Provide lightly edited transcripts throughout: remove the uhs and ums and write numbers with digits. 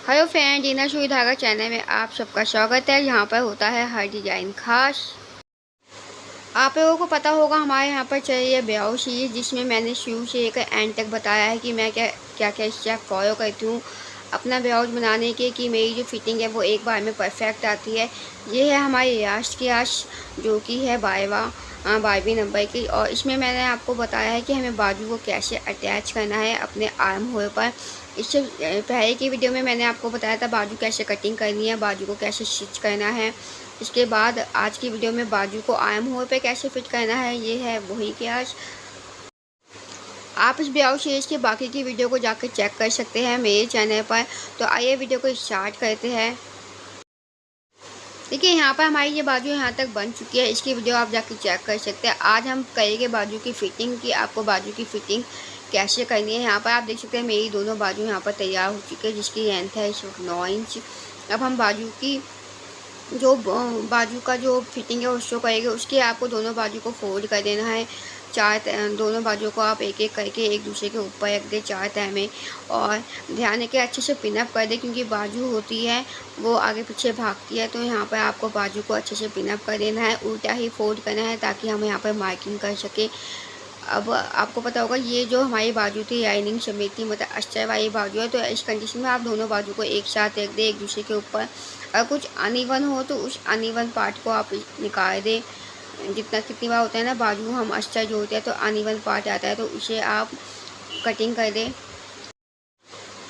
Hello friend, जीना सुई धागा channel में आप सबका स्वागत है। यहाँ पर होता है हर डिज़ाइन खास। आप लोगों को पता होगा हमारे यहाँ पर चाहिए ब्लाउज सीरीज, जिसमें मैंने शुरू से लेकर एंड तक बताया है कि मैं क्या क्या क्या स्टेप फॉलो करती हूँ अपना ब्लाउज बनाने के, कि मेरी जो फिटिंग है वो एक बार में परफेक्ट आती है। ये है हमारी लास्ट की आश, जो कि है 22 नंबर की। और इसमें मैंने आपको बताया है कि हमें बाजू को कैसे अटैच करना है अपने आर्म होल पर। इससे पहले की वीडियो में मैंने आपको बताया था बाजू कैसे कटिंग करनी है, बाजू को कैसे स्टिच करना है। इसके बाद आज की वीडियो में बाजू को आर्म होल पे कैसे फिट करना है, ये है वही कि आज आप इस ब्लाउज सीरीज की बाकी की वीडियो को जाकर चेक कर सकते हैं मेरे चैनल पर। तो आइए वीडियो को स्टार्ट करते हैं। देखिए, यहाँ पर हमारी ये बाजू यहाँ तक बन चुकी है, इसकी वीडियो आप जाकर चेक कर सकते हैं। आज हम करेंगे बाजू की फिटिंग, की आपको बाजू की फिटिंग कैसे करनी है। यहाँ पर आप देख सकते हैं मेरी दोनों बाजू यहाँ पर तैयार हो चुकी है, जिसकी लेंथ है इस वक्त 9 इंच। अब हम बाजू की जो बाजू का जो फिटिंग है उसको करेंगे। उसके आपको दोनों बाजू को फोल्ड कर देना है। दोनों बाजुओं को आप एक एक करके एक दूसरे के ऊपर रख दें 4 तह में। और ध्यान रखें अच्छे से पिनअप कर दें, क्योंकि बाजू होती है वो आगे पीछे भागती है। तो यहाँ पर आपको बाजू को अच्छे से पिनअप कर देना है, उल्टा ही फोल्ड करना है, ताकि हम यहाँ पर मार्किंग कर सकें। अब आपको पता होगा ये जो हमारी बाजू थी लाइनिंग समेत थी, मतलब अस्तर वाली बाजू है। तो इस कंडीशन में आप दोनों बाजू को एक साथ रख दें एक दूसरे के ऊपर। अगर कुछ अनइवन हो तो उस अनइवन पार्ट को आप निकाल दें। कितनी बार होता है ना, बाजू हम अस्तर जोड़ते हैं तो अनइवन पार्ट आता है, तो उसे आप कटिंग कर दें।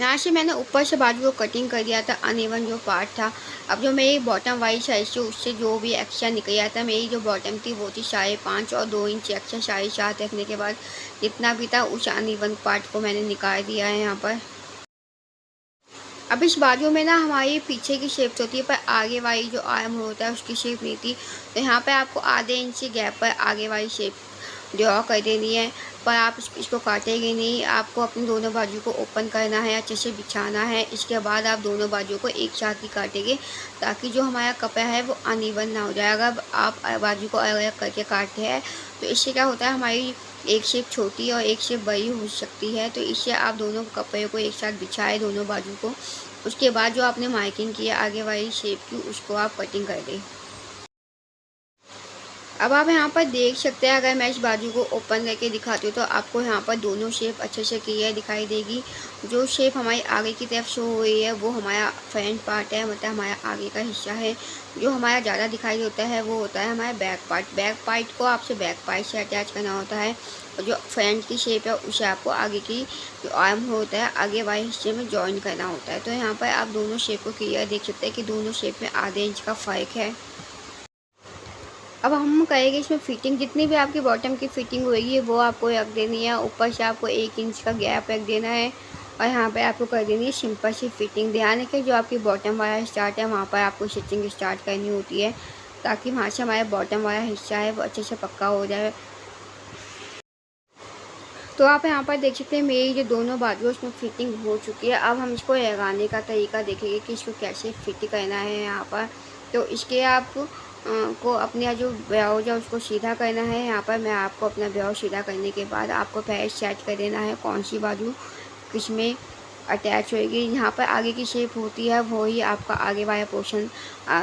यहाँ से मैंने ऊपर से बाजू को कटिंग कर दिया था, अनइवन जो पार्ट था। अब जो मेरी बॉटम वाली साइड से उससे जो भी एक्स्ट्रा निकल आता, मेरी जो बॉटम थी वो थी 5.5 और 2 इंच एक्स्ट्रा 7.5 रखने के बाद जितना भी था उस अनइवन पार्ट को मैंने निकाल दिया है यहाँ पर। अब इस बाजू में ना हमारी पीछे की शेप होती है, पर आगे वाली जो आर्म होता है उसकी शेप नहीं थी। तो यहाँ पे आपको आधे इंच गैप पर आगे वाली शेप ड्रॉ कर देनी है। पर आप इसको काटेंगे नहीं, आपको अपनी दोनों बाजू को ओपन करना है, अच्छे से बिछाना है। इसके बाद आप दोनों बाजू को एक साथ ही काटेंगे, ताकि जो हमारा कपड़ा है वो अनइवन ना हो जाएगा। अब आप बाजू को अलग अलग करके काटते हैं तो इससे क्या होता है, हमारी एक शेप छोटी और एक शेप बड़ी हो सकती है। तो इससे आप दोनों कपड़े को एक साथ बिछाए दोनों बाजू को। उसके बाद जो आपने मार्किंग की है आगे वाली शेप की, उसको आप कटिंग कर दें। अब आप यहाँ पर देख सकते हैं, अगर मैं इस बाजू को ओपन करके दिखाती हूँ तो आपको यहाँ पर दोनों शेप अच्छे से क्लियर दिखाई देगी। जो शेप हमारी आगे की तरफ शो हो रही है वो हमारा फ्रंट पार्ट है, मतलब हमारा आगे का हिस्सा है। जो हमारा ज़्यादा दिखाई देता है वो होता है हमारा बैक पार्ट। बैक पार्ट को आपसे बैक पार्ट से अटैच करना होता है, और जो फ्रंट की शेप है उसे आपको आगे की जो आर्म होता है आगे वाले हिस्से में जॉइन करना होता है। तो यहाँ पर आप दोनों शेप को क्लियर देख सकते हैं कि दोनों शेप में आधे इंच का फ़र्क है। अब हम कहेंगे इसमें फिटिंग, जितनी भी आपकी बॉटम की फिटिंग होगी वो आपको रख देनी है। ऊपर से आपको 1 इंच का गैप रख देना है, और यहाँ पे आपको कर देनी है सिंपल सी फिटिंग। ध्यान रखें जो आपकी बॉटम वाला स्टार्ट है वहाँ पर आपको स्टिचिंग स्टार्ट करनी होती है, ताकि वहाँ से हमारा बॉटम वाला हिस्सा है वो अच्छे से पक्का हो जाए। तो आप यहाँ पर देख सकते हैं मेरी जो दोनों बाजू उसमें फिटिंग हो चुकी है। अब हम इसको लगाने का तरीका देखेंगे कि इसको कैसे फिट करना है यहाँ पर। तो इसके आप को अपना जो ब्लाउज है उसको सीधा करना है। यहाँ पर मैं आपको अपना ब्लाउज सीधा करने के बाद आपको पहले सेट कर देना है कौन सी बाजू किसमें अटैच होएगी। यहाँ पर आगे की शेप होती है वही आपका आगे वाला पोर्शन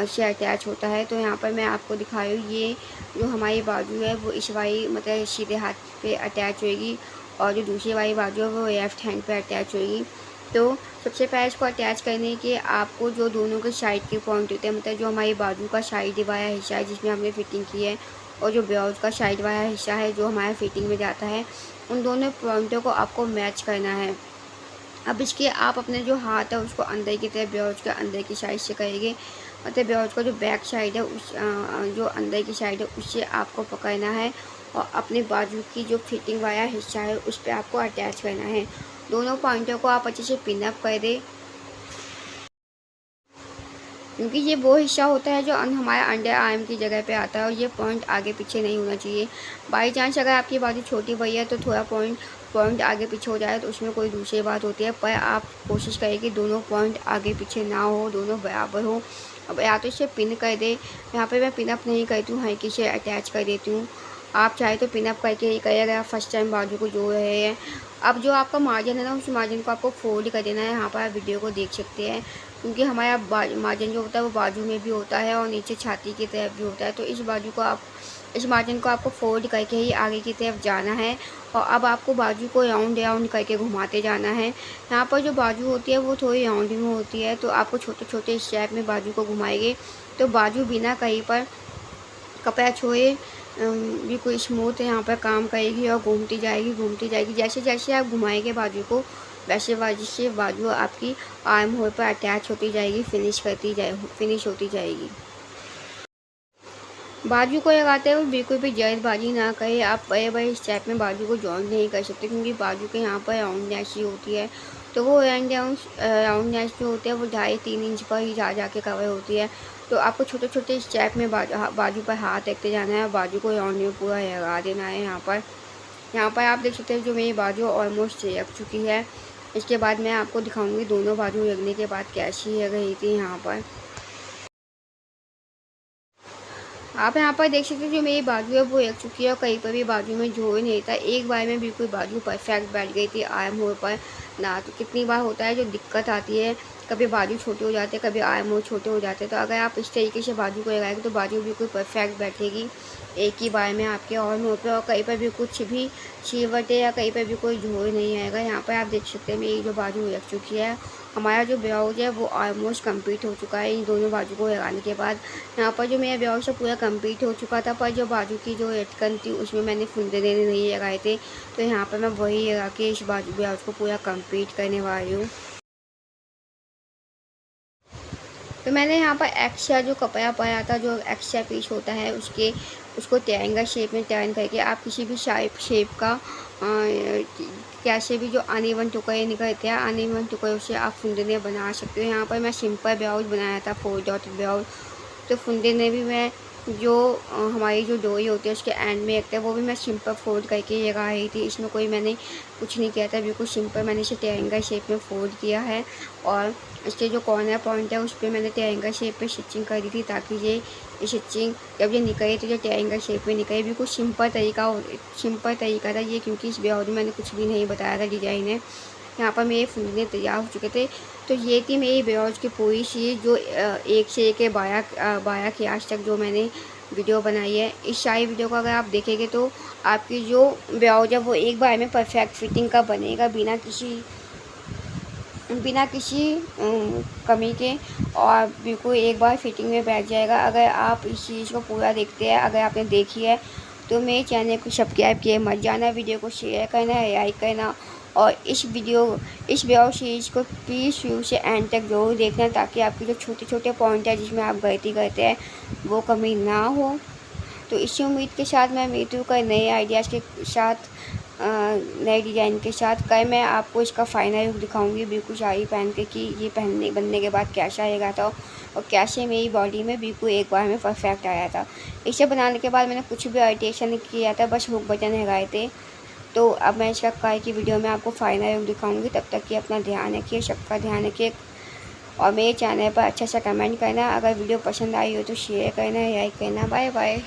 से अटैच होता है। तो यहाँ पर मैं आपको दिखा रही हूँ, ये जो हमारी बाजू है वो इस वाली मतलब सीधे हाथ पे अटैच होएगी, और जो दूसरी वाली बाजू है वो लेफ़्ट हैंड पे अटैच होगी। तो सबसे पहले इसको अटैच करने के आपको जो दोनों के साइड के पॉइंट होते हैं, मतलब जो हमारी बाजू का साइड वाला हिस्सा है जिसमें हमने फिटिंग की है, और जो ब्लाउज का साइड वाला हिस्सा है जो हमारा फिटिंग में जाता है, उन दोनों पॉइंटों को आपको मैच करना है। अब इसके आप अपने जो हाथ है उसको अंदर की तरफ ब्लाउज के अंदर की साइड से करेंगे, मतलब ब्लाउज का जो बैक साइड है उस जो अंदर की साइड है उससे आपको पकड़ना है, और अपनी बाजू की जो फिटिंग वाला हिस्सा है उस पर आपको अटैच करना है। दोनों पॉइंटों को आप अच्छे से पिनअप कर दें, क्योंकि ये वो हिस्सा होता है जो हमारे अंडर आर्म की जगह पे आता है, और ये पॉइंट आगे पीछे नहीं होना चाहिए। बाई चांस अगर आपकी बाजू छोटी बड़ी है तो थोड़ा पॉइंट आगे पीछे हो जाए तो उसमें कोई दूसरी बात होती है, पर आप कोशिश करें कि दोनों पॉइंट आगे पीछे ना हो, दोनों बराबर हो। अब या तो इसे पिन कर दे, यहाँ पे मैं पिनअप नहीं करती हूँ, हल्की से अटैच कर देती हूँ। आप चाहे तो पिनअप करके ही करें अगर आप फर्स्ट टाइम बाजू को जोड़ रहे हैं। अब जो आपका मार्जिन है ना, उस मार्जिन को आपको फोल्ड कर देना है। यहाँ पर आप वीडियो को देख सकते हैं, क्योंकि हमारा मार्जिन जो होता है वो बाजू में भी होता है और नीचे छाती की तरफ भी होता है। तो इस मार्जिन को आपको फोल्ड करके ही आगे की तरफ जाना है। और अब आपको बाजू को राउंड राउंड करके घुमाते जाना है। यहाँ पर जो बाजू होती है वो थोड़ी राउंड में होती है, तो आपको छोटे छोटे स्टेप में बाजू को घुमाएंगे तो बाजू बिना कहीं पर कपड़ा छोड़े बिल्कुल स्मूथ यहाँ पर काम करेगी और घूमती जाएगी। जैसे जैसे आप घुमाएंगे बाजू को, वैसे वैसे से बाजू आपकी आर्म होल पर अटैच होती जाएगी, फिनिश होती जाएगी। बाजू को लगाते हुए बिल्कुल भी जल्दबाजी ना करें। आप बड़े बड़े स्टेप में बाजू को जॉइंट नहीं कर सकते, क्योंकि बाजू के यहाँ पर राउंड नेच ही होती है। तो वो राउंड नेच जो होते हैं वो 2.5-3 इंच पर ही जा कवर होती है। तो आपको छोटे छोटे स्टेप में बाजू पर हाथ रखते जाना है, बाजू को राउंड में पूरा लगा देना है। यहाँ पर आप देख सकते हैं जो मेरी बाजू ऑलमोस्ट रख चुकी है। इसके बाद मैं आपको दिखाऊंगी दोनों बाजू रखने के बाद कैसी लग रही थी। यहाँ पर आप यहाँ पर देख सकते हैं जो मेरी बाजू है वो एक चुकी है और कहीं पर भी बाजू में जोड़ नहीं था। एक बार में बिल्कुल बाजू परफेक्ट बैठ गई थी आर्म होल पर ना। तो कितनी बार होता है जो दिक्कत आती है, कभी बाजू छोटे हो जाते हैं, कभी आर्म होल छोटे हो जाते हैं। तो अगर आप इस तरीके से बाजू को लगाएंगे तो बाजू बिल्कुल परफेक्ट बैठेगी एक ही बार में आपके आर्म होल पर, और कहीं पर भी कुछ भी चीवटे या कहीं पर भी कोई जोड़ नहीं आएगा। यहाँ पर आप देख सकते हैं मेरी जो बाजू लग चुकी है। हमारा जो ब्लाउज है वो ऑलमोस्ट कंप्लीट हो चुका है इन दोनों बाजू को लगाने के बाद। यहाँ पर जो मेरा ब्लाउज है पूरा कंप्लीट हो चुका था, पर जो बाजू की जो लटकन थी उसमें मैंने फुंदे नहीं लगाए थे। तो यहाँ पर मैं वही लगा के इस बाजू ब्लाउज को पूरा कंप्लीट करने वाली हूँ। तो मैंने यहाँ पर एक्स्ट्रा जो कपड़ा पाया था, जो एक्स्ट्रा पीस होता है उसको ट्रायंगल शेप में टर्न करके आप किसी भी शेप का कैसे भी जो अनइवन टुकड़े निकलते हैं, अनइवन टुकड़ों से आप फुंदे बना सकते हो। यहाँ पर मैं सिंपल ब्लाउज बनाया था 4 डॉट ब्लाउज। तो फुंदे ने भी मैं जो हमारी जो डोरी होती है उसके एंड में रखते हैं वो भी मैं सिंपल फोल्ड करके लगा रही थी। इसमें कोई मैंने कुछ नहीं किया था, बिल्कुल सिंपल मैंने इसे ट्रायंगल शेप में फोल्ड किया है। और इसके जो कॉर्नर पॉइंट है उस पर मैंने ट्रायंगल शेप पे स्टिचिंग कर दी थी, ताकि ये स्टिचिंग जब ये निकले तो ये ट्रायंगल शेप में निकले। बिल्कुल सिंपल तरीका था ये, क्योंकि इस ब्लाउज में मैंने कुछ भी नहीं बताया था डिजाइन है। यहाँ पर मेरे फुंदे तैयार हो चुके थे। तो ये थी मेरी ब्लाउज की पूरी चीज़, जो 1 से 1 बाया के आज तक जो मैंने वीडियो बनाई है। इस सारी वीडियो को अगर आप देखेंगे तो आपकी जो ब्लाउज है वो एक बार में परफेक्ट फिटिंग का बनेगा, बिना किसी कमी के, और बिल्कुल एक बार फिटिंग में बैठ जाएगा। अगर आप इस चीज़ को पूरा देखते हैं, अगर आपने देखी है तो मेरे चैनल को सब्सक्राइब किए मत जाना, वीडियो को शेयर करना, लाइक करना, और इस ब्लाउज सीरीज़ को प्लीज़ शुरू से एंड तक जरूर देखना, ताकि आपके जो छोटे छोटे पॉइंट है जिसमें आप गलती करते हैं वो कमी ना हो। तो इसी उम्मीद के साथ मैं मिलती हूँ कई नए आइडियाज़ के साथ, नए डिज़ाइन के साथ। कल मैं आपको इसका फाइनल लुक दिखाऊंगी बिल्कुल साड़ी पहन के, कि ये बनने के बाद कैसा आएगा था और कैसे मेरी बॉडी में बिल्कुल एक बार में परफेक्ट आया था। इसे बनाने के बाद मैंने कुछ भी अल्टेशन नहीं किया था, बस हुक बटन लगाए थे। तो अब मैं इसका कल की वीडियो में आपको फाइनल लुक दिखाऊंगी। तब तक कि अपना ध्यान रखिए, सबका ध्यान रखिए, और मेरे चैनल पर अच्छा सा कमेंट करना। अगर वीडियो पसंद आई हो तो शेयर करना, लाइक करना। Bye bye.